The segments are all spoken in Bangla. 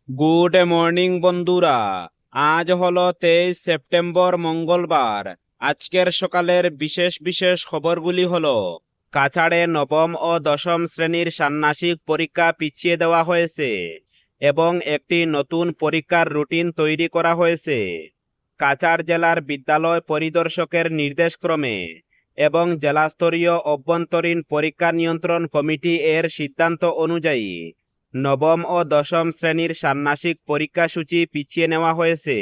গুড মর্নিং বন্ধুরা। আজ হলো 23 সেপ্টেম্বর, মঙ্গলবার। আজকের সকালের বিশেষ বিশেষ খবরগুলি হলো: কাছাড়ে নবম ও দশম শ্রেণীর ষান্মাসিক পরীক্ষা পিছিয়ে দেওয়া হয়েছে এবং একটি নতুন পরীক্ষার রুটিন তৈরি করা হয়েছে। কাছাড় জেলার বিদ্যালয় পরিদর্শকের নির্দেশক্রমে এবং জেলাস্তরীয় অভ্যন্তরীণ পরীক্ষা নিয়ন্ত্রণ কমিটি এর সিদ্ধান্ত অনুযায়ী নবম ও দশম শ্রেণীর ষান্মাসিক পরীক্ষাসূচি পিছিয়ে নেওয়া হয়েছে।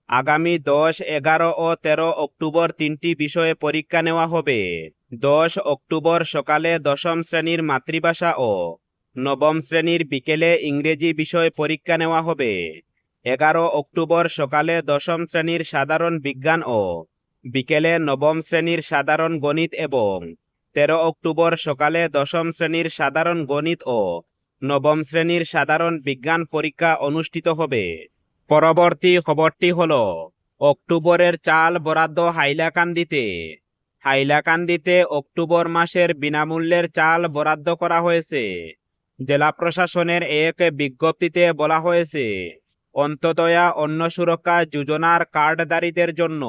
আগামী 10, 11 ও 13 অক্টোবর তিনটি বিষয়ে পরীক্ষা নেওয়া হবে। 10 অক্টোবর সকালে দশম শ্রেণীর মাতৃভাষা ও নবম শ্রেণীর বিকেলে ইংরেজি বিষয় পরীক্ষা নেওয়া হবে। 11 অক্টোবর সকালে দশম শ্রেণীর সাধারণ বিজ্ঞান ও বিকেলে নবম শ্রেণীর সাধারণ গণিত এবং 13 অক্টোবর সকালে দশম শ্রেণীর সাধারণ গণিত ও নবম শ্রেণীর সাধারণ বিজ্ঞান পরীক্ষা অনুষ্ঠিত হবে। পরবর্তী খবরটি হল অক্টোবরের চাল বরাদ্দ হাইলাকান্দিতে। হাইলাকান্দিতে অক্টোবর মাসের বিনামূল্যের চাল বরাদ্দ করা হয়েছে। জেলা প্রশাসনের এক বিজ্ঞপ্তিতে বলা হয়েছে, অন্তদয়া অন্ন সুরক্ষা যোজনার কার্ডধারীদের জন্য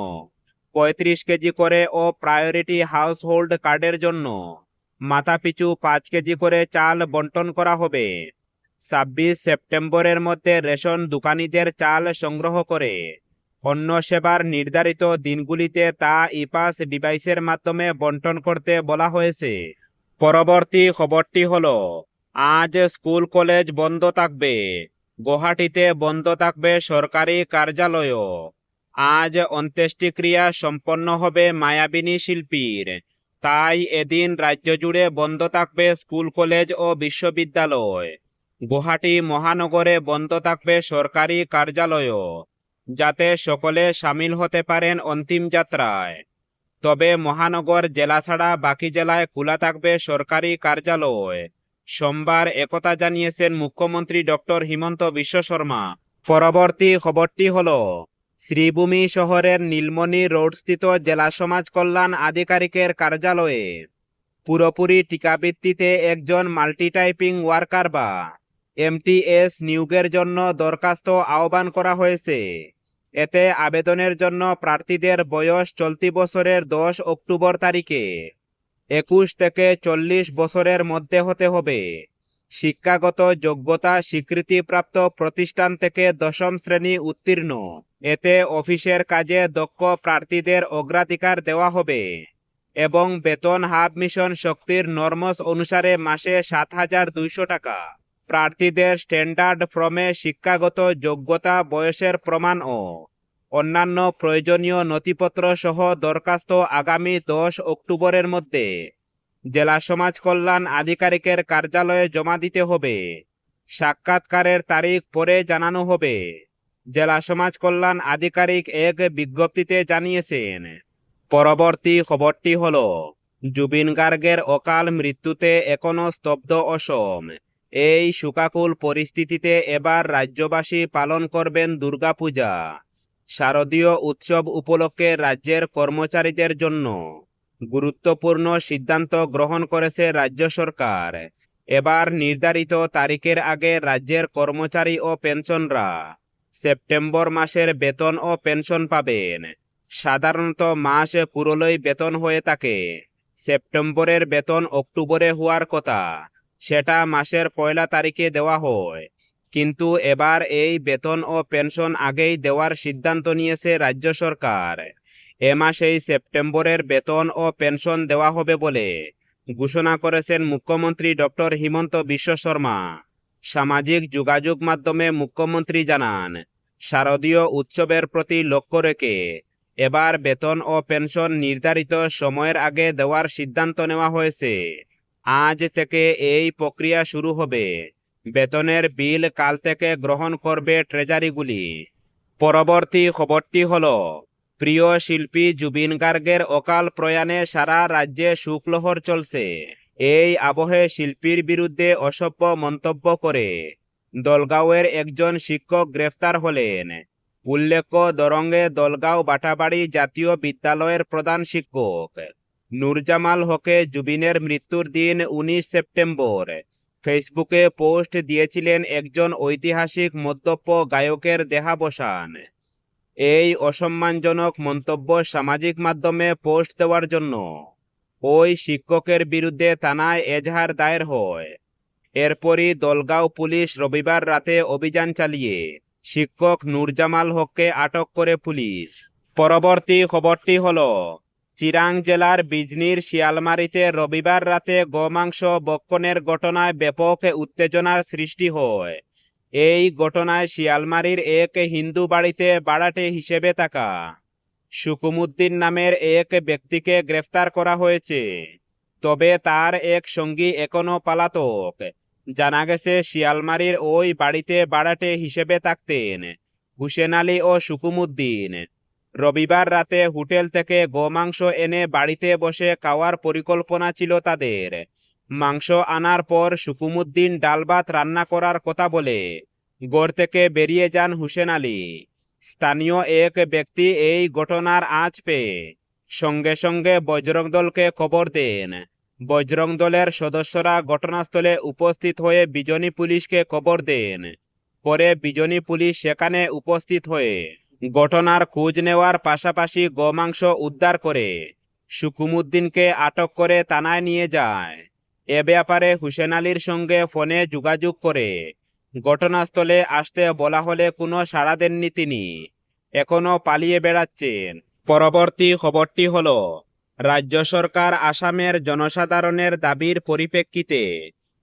35 কেজি করে ও প্রায়োরিটি হাউসহোল্ড কার্ডের জন্য মাথাপিছু 5 কেজি করে চাল বন্টন করা হবে। 26 সেপ্টেম্বরের মধ্যে রেশন দোকানিদের চাল সংগ্রহ করে অন্ন সেবার নির্ধারিত দিনগুলিতে তা ইপাস ডিভাইসের মাধ্যমে বন্টন করতে বলা হয়েছে। পরবর্তী খবরটি হল, আজ স্কুল কলেজ বন্ধ থাকবে। গুয়াহাটিতে বন্ধ থাকবে সরকারি কার্যালয়ও। আজ অন্ত্যেষ্টিক্রিয়া সম্পন্ন হবে মায়াবিনী শিল্পীর, তাই এদিন রাজ্য জুড়ে বন্ধ থাকবে স্কুল কলেজ ও বিশ্ববিদ্যালয়। গুয়াহাটি মহানগরে বন্ধ থাকবে সরকারি কার্যালয়ও, যাতে সকলে সামিল হতে পারেন অন্তিম যাত্রায়। তবে মহানগর জেলা ছাড়া বাকি জেলায় খোলা থাকবে সরকারি কার্যালয়। সোমবার একথা জানিয়েছেন মুখ্যমন্ত্রী ডক্টর হিমন্ত বিশ্ব শর্মা। পরবর্তী খবরটি হল, শ্রীভূমি শহরের নীলমণি রোডস্থিত জেলা সমাজ কল্যাণ আধিকারিকের কার্যালয়ে পুরোপুরি টিকাভিত্তিতে একজন মাল্টিটাইপিং ওয়ার্কার বা এমটিএস নিয়োগের জন্য দরখাস্ত আহ্বান করা হয়েছে। এতে আবেদনের জন্য প্রার্থীদের বয়স চলতি বছরের 10 অক্টোবর তারিখে 21 থেকে 40 বছরের মধ্যে হতে হবে। শিক্ষাগত যোগ্যতা স্বীকৃতিপ্রাপ্ত প্রতিষ্ঠান থেকে দশম শ্রেণী উত্তীর্ণ। এতে অফিসের কাজে দক্ষ প্রার্থীদের অগ্রাধিকার দেওয়া হবে এবং বেতন হাব মিশন শক্তির নর্মস অনুসারে মাসে 7,200 টাকা। প্রার্থীদের স্ট্যান্ডার্ড ফর্মে শিক্ষাগত যোগ্যতা, বয়সের প্রমাণ ও অন্যান্য প্রয়োজনীয় নথিপত্র সহ দরখাস্ত আগামী 10 অক্টোবরের মধ্যে জেলা সমাজ কল্যাণ আধিকারিকের কার্যালয়ে জমা দিতে হবে। সাক্ষাৎকারের তারিখ পরে জানানো হবে। জেলা সমাজ কল্যাণ আধিকারিক এক বিজ্ঞপ্তিতে জানিয়েছেন। পরবর্তী খবরটি হল, জুবিন গার্গের অকাল মৃত্যুতে এখনো স্তব্ধ অসম। এই শোকাকুল পরিস্থিতিতে এবার রাজ্যবাসী পালন করবেন দুর্গাপূজা। শারদীয় উৎসব উপলক্ষে রাজ্যের কর্মচারীদের জন্য গুরুত্বপূর্ণ সিদ্ধান্ত গ্রহণ করেছে রাজ্য সরকার। এবার নির্ধারিত তারিখের আগে রাজ্যের কর্মচারী ও পেনশনরা সেপ্টেম্বর মাসের বেতন ও পেনশন পাবেন। সাধারণত মাস পুরোই বেতন হয়ে থাকে। সেপ্টেম্বরের বেতন অক্টোবরে হওয়ার কথা, সেটা মাসের 1 তারিখে দেওয়া হয়। কিন্তু এবার এই বেতন ও পেনশন আগেই দেওয়ার সিদ্ধান্ত নিয়েছে রাজ্য সরকার। এ মাসেই সেপ্টেম্বরের বেতন ও পেনশন দেওয়া হবে বলে ঘোষণা করেছেন মুখ্যমন্ত্রী ডক্টর হিমন্ত বিশ্ব শর্মা। সামাজিক যোগাযোগ মাধ্যমে মুখ্যমন্ত্রী জানান, শারদীয় উৎসবের প্রতি লক্ষ্য রেখে এবার বেতন ও পেনশন নির্ধারিত সময়ের আগে দেওয়ার সিদ্ধান্ত নেওয়া হয়েছে। আজ থেকে এই প্রক্রিয়া শুরু হবে। বেতনের বিল কাল থেকে গ্রহণ করবে ট্রেজারিগুলি। পরবর্তী খবরটি হল, প্রিয় শিল্পী জুবিন গার্গের অকাল প্রয়াণে সারা রাজ্যে শোকলহর চলছে। এই আবহে শিল্পীর বিরুদ্ধে অসভ্য মন্তব্য করে দলগাঁওয়ের একজন শিক্ষক গ্রেফতার হলেন। উল্লেখ্য, দরঙ্গে দলগাঁও বাটাবাড়ি জাতীয় বিদ্যালয়ের প্রধান শিক্ষক নূরজামাল হকে জুবিনের মৃত্যুর দিন 19 সেপ্টেম্বর ফেসবুকে পোস্ট দিয়েছিলেন একজন ঐতিহাসিক মদ্যপ গায়কের দেহাবসান। এই অসম্মানজনক মন্তব্য সামাজিক মাধ্যমে পোস্ট দেওয়ার জন্য ওই শিক্ষকের বিরুদ্ধে থানায় এজাহার দায়ের হয়। এরপরই দলগাঁও পুলিশ রবিবার রাতে অভিযান চালিয়ে শিক্ষক নূরজামাল হককে আটক করে পুলিশ। পরবর্তী খবরটি হলো, চিরাং জেলার বিজনির শিয়ালমারিতে রবিবার রাতে গোমাংস ভক্ষণের ঘটনায় ব্যাপক উত্তেজনার সৃষ্টি হয়। এই ঘটনায় শিয়ালমারির এক হিন্দু বাড়িতে ভাড়াটে হিসেবে থাকা সুকুমুদ্দিন নামের এক ব্যক্তিকে গ্রেফতার করা হয়েছে। তবে তার এক সঙ্গী এখনো পলাতক। জানা গেছে, শিয়ালমারির ওই বাড়িতে ভাড়াটে হিসেবে থাকতেন হুসেন আলী ও সুকুমুদ্দিন। রবিবার রাতে হোটেল থেকে গোমাংস এনে বাড়িতে বসে খাওয়ার পরিকল্পনা ছিল তাদের। মাংস আনার পর সুকুমুদ্দিন ডাল ভাত রান্না করার কথা বলে ঘর থেকে বেরিয়ে যান হুসেন আলী। স্থানীয় এক ব্যক্তি এই ঘটনার আঁচ পেয়ে সঙ্গে সঙ্গে বজরং দলকে খবর দেন। বজরং দলের সদস্যরা ঘটনাস্থলে উপস্থিত হয়ে বিজনি পুলিশকে খবর দেন। পরে বিজনি পুলিশ সেখানে উপস্থিত হয়ে ঘটনার খোঁজ নেওয়ার পাশাপাশি গোমাংস উদ্ধার করে সুকুমুদ্দিনকে আটক করে থানায় নিয়ে যায়। এ ব্যাপারে হুসেন আলীর সঙ্গে ফোনে যোগাযোগ করে ঘটনাস্থলে আসতে বলা হলে কোনো সাড়া দেননি তিনি। এখনো পালিয়ে বেড়াচ্ছেন। পরবর্তী খবরটি হলো, রাজ্য সরকার আসামের জনসাধারণের দাবির পরিপ্রেক্ষিতে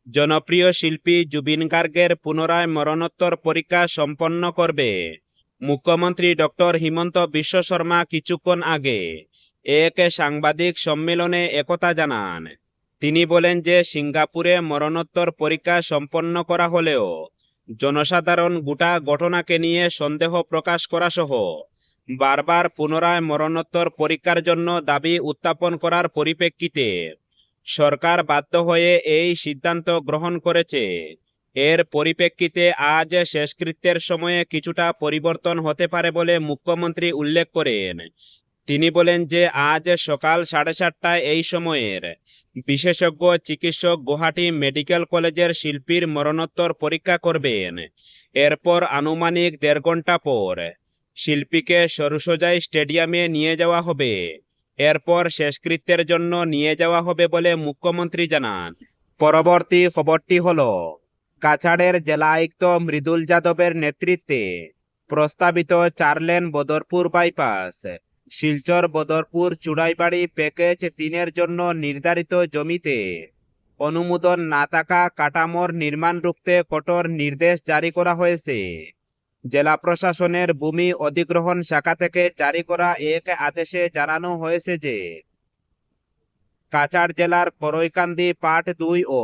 জনপ্রিয় শিল্পী জুবিন গার্গের পুনরায় মরণোত্তর পরীক্ষা সম্পন্ন করবে। মুখ্যমন্ত্রী ডক্টর হিমন্ত বিশ্ব শর্মা কিছুক্ষণ আগে এক সাংবাদিক সম্মেলনে একথা জানান। তিনি বলেন যে সিঙ্গাপুরে মরণোত্তর পরীক্ষা সম্পন্ন করা হলেও জনসাধারণ গোটা ঘটনাকে নিয়ে সন্দেহ প্রকাশ করা সহ বারবার পুনরায় মরণোত্তর পরীক্ষার জন্য দাবি উত্থাপন করার পরিপ্রেক্ষিতে সরকার বাধ্য হয়ে এই সিদ্ধান্ত গ্রহণ করেছে। এর পরিপ্রেক্ষিতে আজ শেষকৃত্যের সময়ে কিছুটা পরিবর্তন হতে পারে বলে মুখ্যমন্ত্রী উল্লেখ করেন। তিনি বলেন যে আজ সকাল 7:30টায় এই সময়ের বিশেষজ্ঞ চিকিৎসক গুয়াহাটি মেডিকেল কলেজের শিল্পীর মরণোত্তর পরীক্ষা করবেন। এরপর আনুমানিক 1.5 ঘন্টা পর শিল্পীকে সরুসজাই স্টেডিয়ামে নিয়ে যাওয়া হবে। এরপর শেষকৃত্যের জন্য নিয়ে যাওয়া হবে বলে মুখ্যমন্ত্রী জানান। পরবর্তী খবরটি হলো, কাছাড়ের জেলা আয়ুক্ত মৃদুল যাদবের নেতৃত্বে প্রস্তাবিত 4 lane Badarpur bypass Silchar Badarpur Churaibari package 3-এর জন্য নির্ধারিত জমিতে অনুমোদন না থাকা কাঠামোর নির্মাণ রুখতে কঠোর নির্দেশ জারি করা হয়েছে। জেলা প্রশাসনের ভূমি অধিগ্রহণ শাখা থেকে জারি করা এক আদেশে জানানো হয়েছে যে কাছাড় জেলার করৈকান্দি পার্ট 2 ও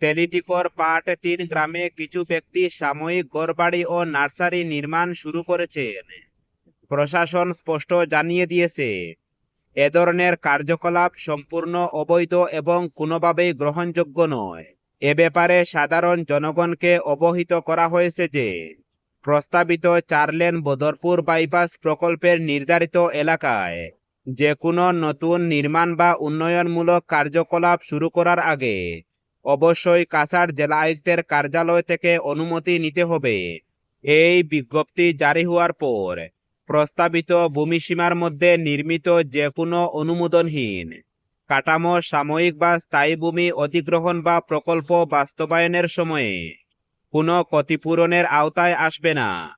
তেলিটিকর পার্ট 3 গ্রামে কিছু ব্যক্তি সাময়িক ঘরবাড়ি ও নার্সারি নির্মাণ শুরু করেছেন। প্রশাসন স্পষ্ট জানিয়ে দিয়েছে, এ ধরনের কার্যকলাপ সম্পূর্ণ অবৈধ এবং কোনোভাবেই গ্রহণযোগ্য নয়। এ ব্যাপারে সাধারণ জনগণকে অবহিত করা হয়েছে যে প্রস্তাবিত 4 লেন বদরপুর বাইপাস প্রকল্পের নির্ধারিত এলাকায় যে কোনো নতুন নির্মাণ বা উন্নয়নমূলক কার্যকলাপ শুরু করার আগে অবশ্যই কাছাড় জেলা আয়ুক্তের কার্যালয় থেকে অনুমতি নিতে হবে। এই বিজ্ঞপ্তি জারি হওয়ার পর প্রস্তাবিত ভূমিসীমার মধ্যে নির্মিত যে কোনো অনুমোদনহীন কাঠামো সাময়িক বা স্থায়ী ভূমি অধিগ্রহণ বা প্রকল্প বাস্তবায়নের সময়ে কোনো ক্ষতিপূরণের আওতায় আসবে না।